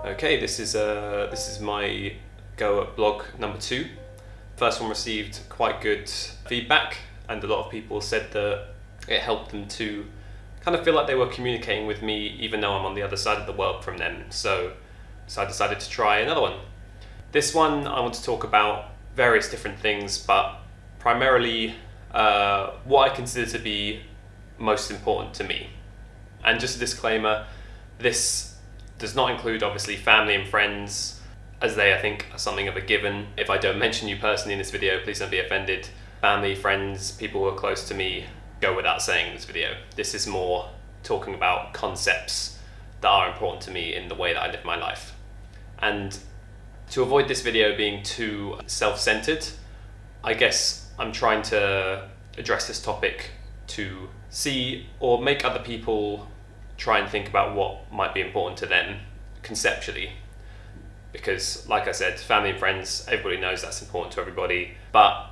Okay, this is my go at blog number 2. First one received quite good feedback, and a lot of people said that it helped them to kind of feel like they were communicating with me even though I'm on the other side of the world from them. So I decided to try another one. This one I want to talk about various different things, but primarily what I consider to be most important to me. And just a disclaimer, this does not include obviously family and friends, as they I think are something of a given. If I don't mention you personally in this video, please don't be offended. Family, friends, people who are close to me go without saying in this video. This is more talking about concepts that are important to me in the way that I live my life. And to avoid this video being too self-centered, I guess I'm trying to address this topic to see or make other people try and think about what might be important to them conceptually. Because like I said, family and friends, everybody knows that's important to everybody. But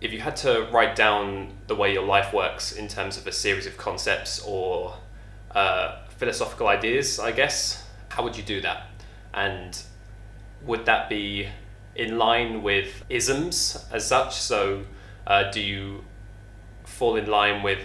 if you had to write down the way your life works in terms of a series of concepts or philosophical ideas, I guess, how would you do that? And would that be in line with isms as such? So do you fall in line with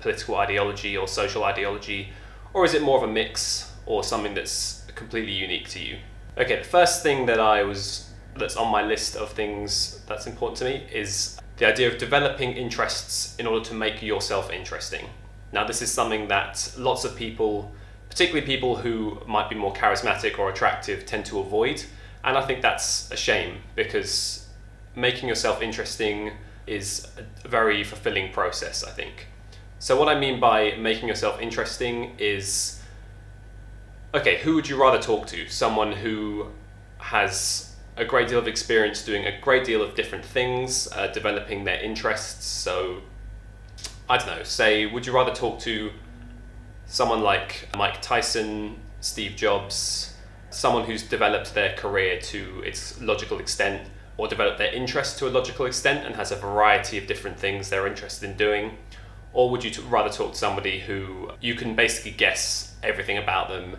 political ideology or social ideology? Or is it more of a mix or something that's completely unique to you? Okay, the first thing that's on my list of things that's important to me is the idea of developing interests in order to make yourself interesting. Now, this is something that lots of people, particularly people who might be more charismatic or attractive, tend to avoid. And I think that's a shame, because making yourself interesting is a very fulfilling process, I think. So what I mean by making yourself interesting is, okay, who would you rather talk to? Someone who has a great deal of experience doing a great deal of different things, developing their interests. So, I don't know, say, would you rather talk to someone like Mike Tyson, Steve Jobs, someone who's developed their career to its logical extent, or developed their interest to a logical extent and has a variety of different things they're interested in doing? Or would you rather talk to somebody who you can basically guess everything about them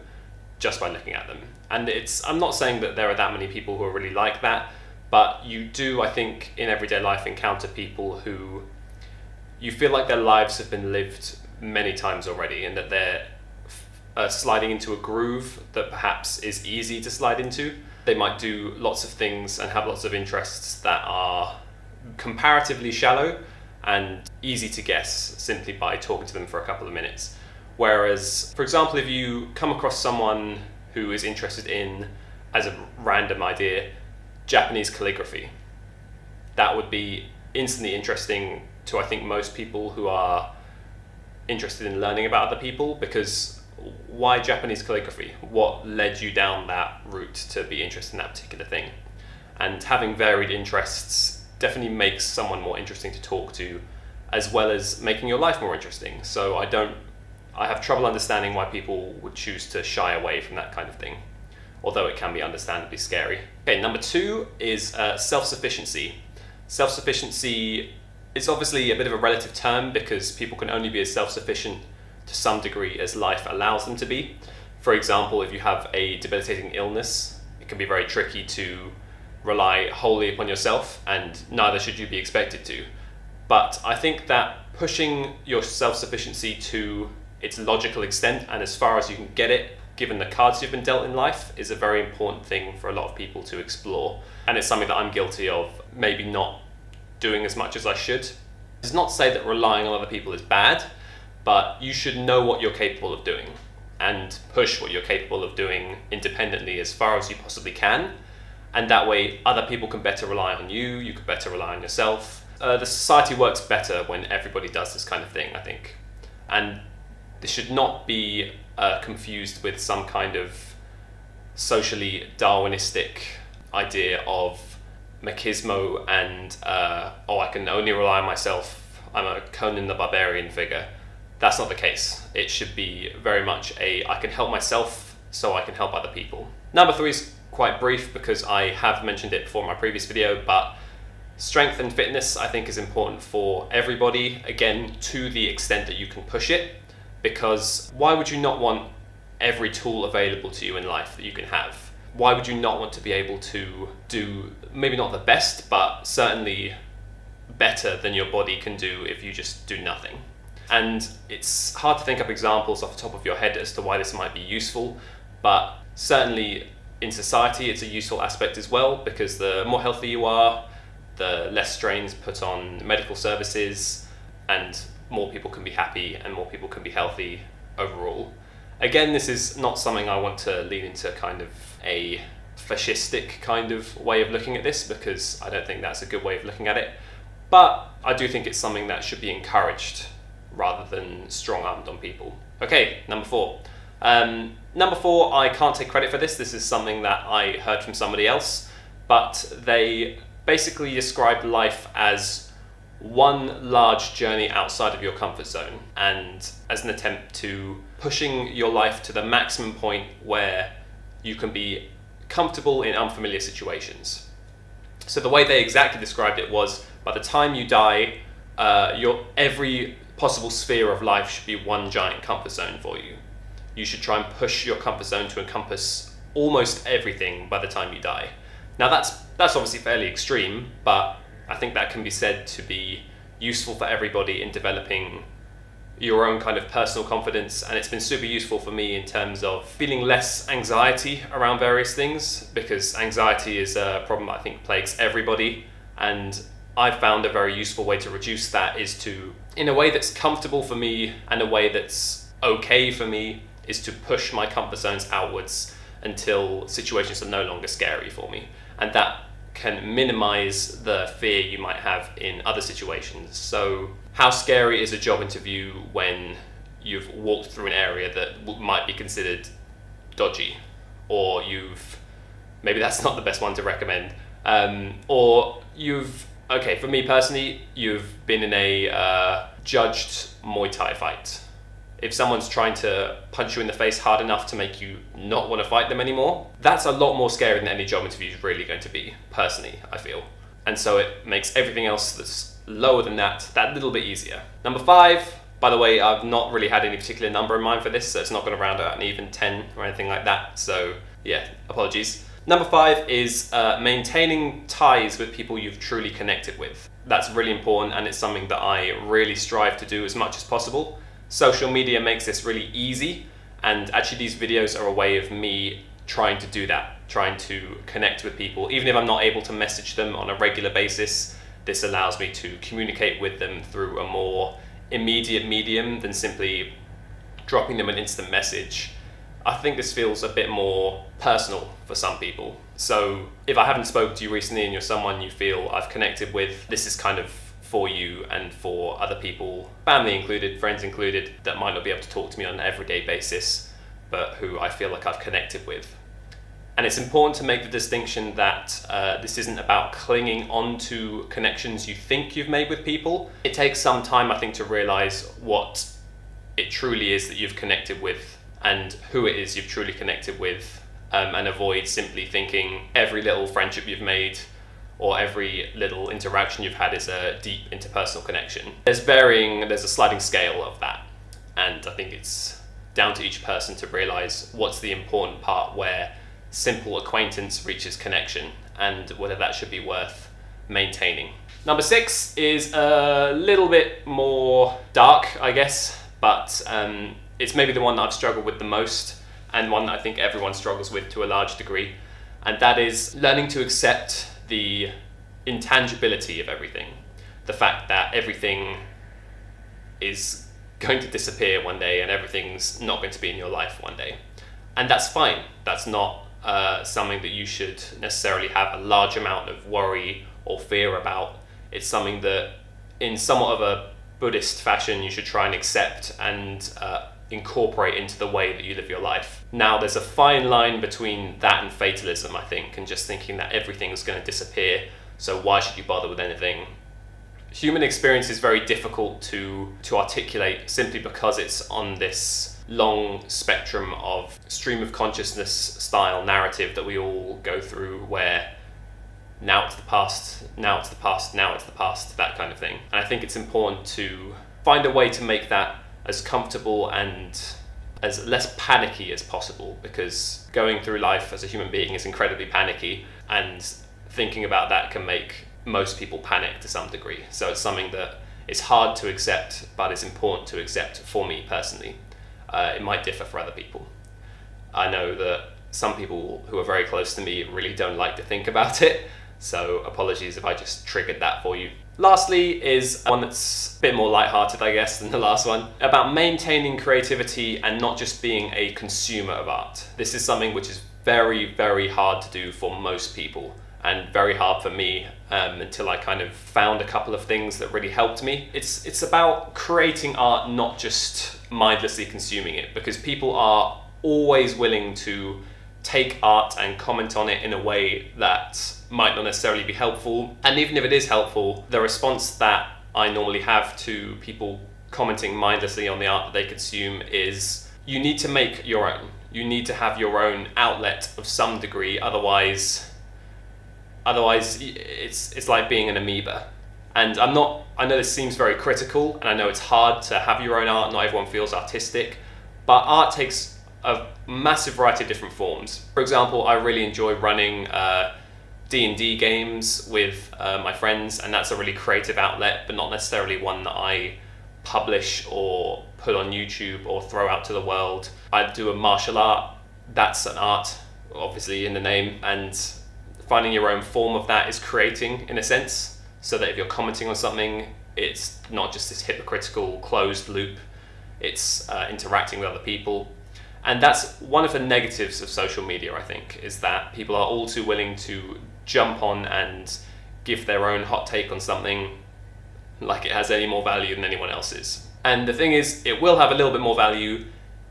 just by looking at them? And I'm not saying that there are that many people who are really like that, but you do, I think, in everyday life encounter people who you feel like their lives have been lived many times already, and that they're sliding into a groove that perhaps is easy to slide into. They might do lots of things and have lots of interests that are comparatively shallow and easy to guess simply by talking to them for a couple of minutes. Whereas, for example, if you come across someone who is interested in, as a random idea, Japanese calligraphy, that would be instantly interesting to, I think, most people who are interested in learning about other people. Because why Japanese calligraphy? What led you down that route to be interested in that particular thing? And having varied interests definitely makes someone more interesting to talk to, as well as making your life more interesting. So I have trouble understanding why people would choose to shy away from that kind of thing, although it can be understandably scary. Okay, number 2 is self-sufficiency. Self-sufficiency is obviously a bit of a relative term, because people can only be as self-sufficient to some degree as life allows them to be. For example, if you have a debilitating illness, it can be very tricky to rely wholly upon yourself, and neither should you be expected to. But I think that pushing your self-sufficiency to its logical extent and as far as you can get it, given the cards you've been dealt in life, is a very important thing for a lot of people to explore. And it's something that I'm guilty of maybe not doing as much as I should. It's not to say that relying on other people is bad, but you should know what you're capable of doing and push what you're capable of doing independently as far as you possibly can. And that way other people can better rely on you, you can better rely on yourself. The society works better when everybody does this kind of thing, I think. And this should not be confused with some kind of socially Darwinistic idea of machismo and, I can only rely on myself, I'm a Conan the Barbarian figure. That's not the case. It should be very much I can help myself so I can help other people. Number 3 is quite brief because I have mentioned it before in my previous video, but strength and fitness I think is important for everybody, again, to the extent that you can push it. Because why would you not want every tool available to you in life that you can have. Why would you not want to be able to do, maybe not the best, but certainly better than your body can do if you just do nothing? And it's hard to think up examples off the top of your head as to why this might be useful, but certainly in society it's a useful aspect as well, because the more healthy you are, the less strains put on medical services, and more people can be happy and more people can be healthy overall. Again, this is not something I want to lean into kind of a fascistic kind of way of looking at this, because I don't think that's a good way of looking at it. But I do think it's something that should be encouraged rather than strong-armed on people. Okay, number 4. Number 4, I can't take credit for this. This is something that I heard from somebody else, but they basically described life as one large journey outside of your comfort zone, and as an attempt to pushing your life to the maximum point where you can be comfortable in unfamiliar situations. So the way they exactly described it was, by the time you die, your every possible sphere of life should be one giant comfort zone for you. You should try and push your comfort zone to encompass almost everything by the time you die. Now that's obviously fairly extreme, but I think that can be said to be useful for everybody in developing your own kind of personal confidence, and it's been super useful for me in terms of feeling less anxiety around various things, because anxiety is a problem I think plagues everybody, and I've found a very useful way to reduce that is to, in a way that's comfortable for me and a way that's okay for me, is to push my comfort zones outwards until situations are no longer scary for me, and that can minimize the fear you might have in other situations. So how scary is a job interview when you've walked through an area that might be considered dodgy, or maybe that's not the best one to recommend, or okay, for me personally, you've been in a judged Muay Thai fight. If someone's trying to punch you in the face hard enough to make you not want to fight them anymore, that's a lot more scary than any job interview is really going to be, personally, I feel. And so it makes everything else that's lower than that little bit easier. Number 5, by the way, I've not really had any particular number in mind for this, so it's not going to round out an even 10 or anything like that. So yeah, apologies. Number 5 is maintaining ties with people you've truly connected with. That's really important, and it's something that I really strive to do as much as possible. Social media makes this really easy, and actually these videos are a way of me trying to do that, trying to connect with people. Even if I'm not able to message them on a regular basis, this allows me to communicate with them through a more immediate medium than simply dropping them an instant message. I think this feels a bit more personal for some people. So if I haven't spoken to you recently and you're someone you feel I've connected with, this is kind of for you and for other people, family included, friends included, that might not be able to talk to me on an everyday basis, but who I feel like I've connected with. And it's important to make the distinction that this isn't about clinging on to connections you think you've made with people. It takes some time, I think, to realize what it truly is that you've connected with and who it is you've truly connected with, and avoid simply thinking every little friendship you've made or every little interaction you've had is a deep interpersonal connection. There's a sliding scale of that, and I think it's down to each person to realize what's the important part where simple acquaintance reaches connection, and whether that should be worth maintaining. Number 6 is a little bit more dark, I guess, but it's maybe the one that I've struggled with the most, and one that I think everyone struggles with to a large degree, and that is learning to accept the intangibility of everything. The fact that everything is going to disappear one day and everything's not going to be in your life one day. And that's fine. That's not something that you should necessarily have a large amount of worry or fear about. It's something that, in somewhat of a Buddhist fashion, you should try and accept and incorporate into the way that you live your life. Now, there's a fine line between that and fatalism, I think, and just thinking that everything's going to disappear, so why should you bother with anything? Human experience is very difficult to articulate simply because it's on this long spectrum of stream of consciousness style narrative that we all go through, where now it's the past, now it's the past, now it's the past, that kind of thing. And I think it's important to find a way to make that as comfortable and as less panicky as possible, because going through life as a human being is incredibly panicky, and thinking about that can make most people panic to some degree. So it's something that is hard to accept, but is important to accept for me personally. It might differ for other people. I know that some people who are very close to me really don't like to think about it, so apologies if I just triggered that for you. Lastly is one that's a bit more lighthearted, I guess, than the last one, about maintaining creativity and not just being a consumer of art. This is something which is very, very hard to do for most people, and very hard for me until I kind of found a couple of things that really helped me. It's about creating art, not just mindlessly consuming it, because people are always willing to take art and comment on it in a way that might not necessarily be helpful. And even if it is helpful, the response that I normally have to people commenting mindlessly on the art that they consume is, you need to make your own. You need to have your own outlet of some degree, otherwise it's like being an amoeba. And I know this seems very critical, and I know it's hard to have your own art, not everyone feels artistic, but art takes a massive variety of different forms. For example, I really enjoy running D&D games with my friends, and that's a really creative outlet, but not necessarily one that I publish or put on YouTube or throw out to the world. I do a martial art, that's an art, obviously in the name, and finding your own form of that is creating, in a sense, so that if you're commenting on something, it's not just this hypocritical closed loop, it's interacting with other people. And that's one of the negatives of social media, I think, is that people are all too willing to jump on and give their own hot take on something like it has any more value than anyone else's. And the thing is, it will have a little bit more value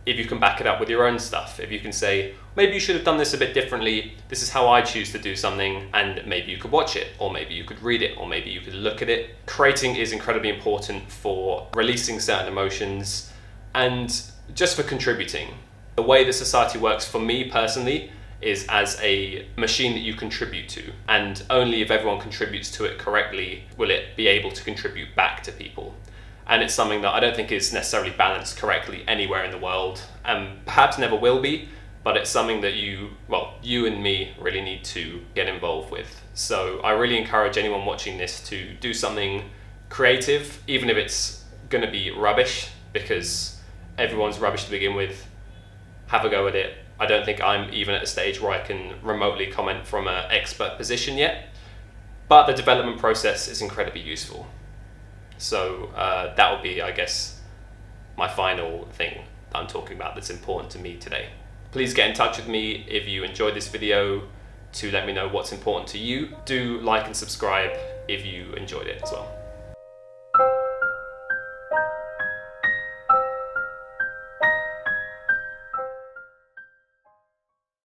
if you can back it up with your own stuff. If you can say, maybe you should have done this a bit differently, this is how I choose to do something, and maybe you could watch it, or maybe you could read it, or maybe you could look at it. Creating is incredibly important for releasing certain emotions and just for contributing. The way that society works for me personally is as a machine that you contribute to, and only if everyone contributes to it correctly will it be able to contribute back to people. And it's something that I don't think is necessarily balanced correctly anywhere in the world, and perhaps never will be, but it's something that you and me really need to get involved with. So I really encourage anyone watching this to do something creative, even if it's going to be rubbish, because everyone's rubbish to begin with. Have a go at it. I don't think I'm even at a stage where I can remotely comment from an expert position yet, but the development process is incredibly useful. So that would be, I guess, my final thing that I'm talking about that's important to me today. Please get in touch with me if you enjoyed this video to let me know what's important to you. Do like and subscribe if you enjoyed it as well.